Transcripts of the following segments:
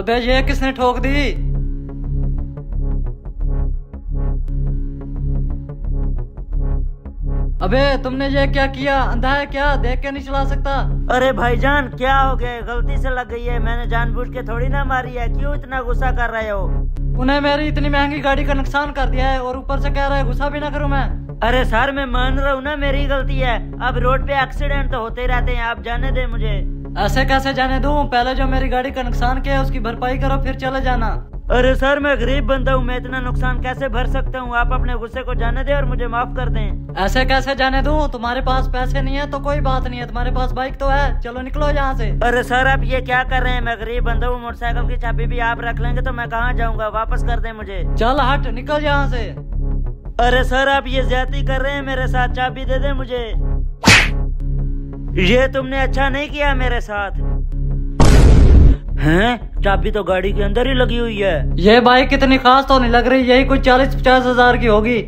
अबे ये किसने ठोक दी? अबे तुमने ये क्या किया? अंधा है क्या? देख के नहीं चला सकता? अरे भाईजान क्या हो गया? गलती से लग गई है, मैंने जानबूझ के थोड़ी ना मारी है। क्यों इतना गुस्सा कर रहे हो? उन्हें मेरी इतनी महंगी गाड़ी का नुकसान कर दिया है और ऊपर से कह रहा है गुस्सा भी ना करूं मैं। अरे सर मैं मान रहा हूँ ना मेरी गलती है। अब रोड पे एक्सीडेंट तो होते रहते हैं, आप जाने दे मुझे। ऐसे कैसे जाने दूं? पहले जो मेरी गाड़ी का नुकसान किया है उसकी भरपाई करो फिर चले जाना। अरे सर मैं गरीब बंदा हूँ, मैं इतना नुकसान कैसे भर सकता हूँ? आप अपने गुस्से को जाने दे और मुझे माफ कर दें। ऐसे कैसे जाने दूं? तुम्हारे पास पैसे नहीं है तो कोई बात नहीं है, तुम्हारे पास बाइक तो है, चलो निकलो यहाँ से। अरे सर आप ये क्या कर रहे हैं? मैं गरीब बंदा हूँ, मोटरसाइकिल की चाबी भी आप रख लेंगे तो मैं कहाँ जाऊँगा? वापस कर दें मुझे। चल हट, निकल यहाँ से। अरे सर आप ये ज्यादती कर रहे हैं मेरे साथ, चाबी दे दे मुझे। ये तुमने अच्छा नहीं किया मेरे साथ। हैं? चाबी तो गाड़ी के अंदर ही लगी हुई है। ये बाइक कितनी खास तो नहीं लग रही, यही कुछ 40-50 हजार की होगी।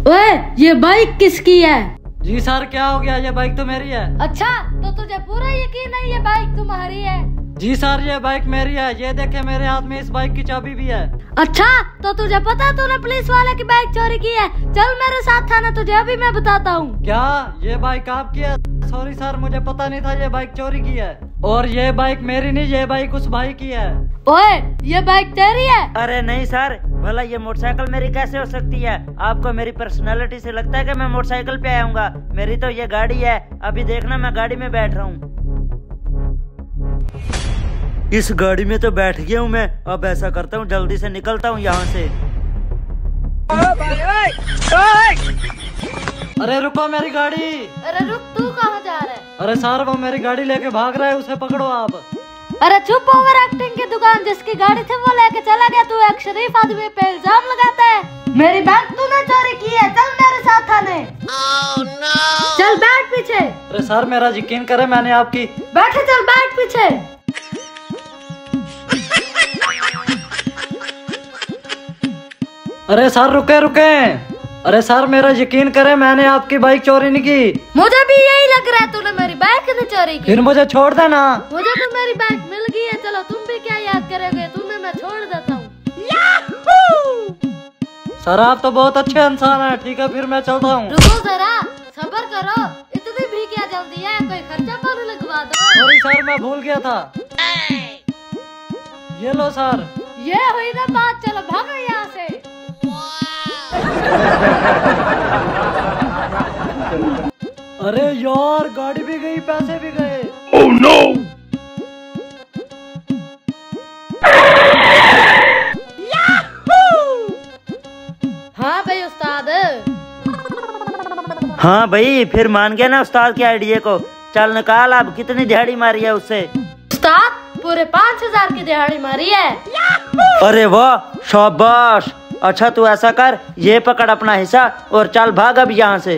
ओए ये बाइक किसकी है? जी सर क्या हो गया? ये बाइक तो मेरी है। अच्छा तो तुझे पूरा यकीन है ये बाइक तुम्हारी है? जी सर ये बाइक मेरी है, ये देखे मेरे हाथ में इस बाइक की चाबी भी है। अच्छा तो तुझे पता तूने पुलिस वाले की बाइक चोरी की है? चल मेरे साथ थाना, तुझे अभी मैं बताता हूँ। क्या ये बाइक आपकी है? सॉरी सर मुझे पता नहीं था ये बाइक चोरी की है। और ये बाइक मेरी नहीं, ये बाइक उस भाई की है। ओए ये बाइक तेरी है? अरे नहीं सर, भला ये मोटरसाइकिल मेरी कैसे हो सकती है? आपको मेरी पर्सनालिटी से लगता है कि मैं मोटरसाइकिल पे आऊंगा? मेरी तो ये गाड़ी है, अभी देखना मैं गाड़ी में बैठ रहा हूँ। इस गाड़ी में तो बैठ गया हूँ मैं। अब ऐसा करता हूँ जल्दी से निकलता हूँ यहाँ से। अरे रुको मेरी गाड़ी। अरे रुक, तू कहाँ जा रहा है? अरे सर वो मेरी गाड़ी लेके भाग रहा है, उसे पकड़ो आप। अरे चुप, ओवर एक्टिंग की दुकान जिसकी गाड़ी थी वो लेके चला गया। तू एक शरीफ आदमी पे इल्जाम लगाता है। मेरी बैंक तूने चोरी की है, चल मेरे साथ थाने। Oh, no! चल बैठ पीछे। अरे सर मेरा यकीन करे, मैंने आपकी। बैठे, चल बैठ पीछे। अरे सर रुके रुके। अरे सर मेरा यकीन करे, मैंने आपकी बाइक चोरी नहीं की। मुझे भी यही लग रहा है, तूने मेरी बाइक नहीं चोरी की। फिर मुझे छोड़ देना। मुझे तो मेरी बाइक मिल गई है, चलो तुम भी क्या याद करोगे? तुम्हें मैं छोड़ देता हूँ। सर आप तो बहुत अच्छे इंसान हैं। ठीक है फिर मैं चलता हूँ। रुको जरा, सब्र करो, इतनी भी क्या जल्दी है? कोई खर्चा पानी लगवा दो। सॉरी सर मैं भूल गया था। ये लो सर। ये हुई ना बात, चलो भागो यहाँ से। अरे यार गाड़ी भी गई, पैसे भी गए। Oh no! हाँ भाई उस्ताद। हाँ भाई फिर मान गया ना उस्ताद के आइडिया को। चल निकाल, अब कितनी दिहाड़ी मारी है उससे? उस्ताद पूरे 5000 की दिहाड़ी मारी है। अरे वाह शाबाश। अच्छा तू ऐसा कर, ये पकड़ अपना हिस्सा और चल भाग अब यहाँ से।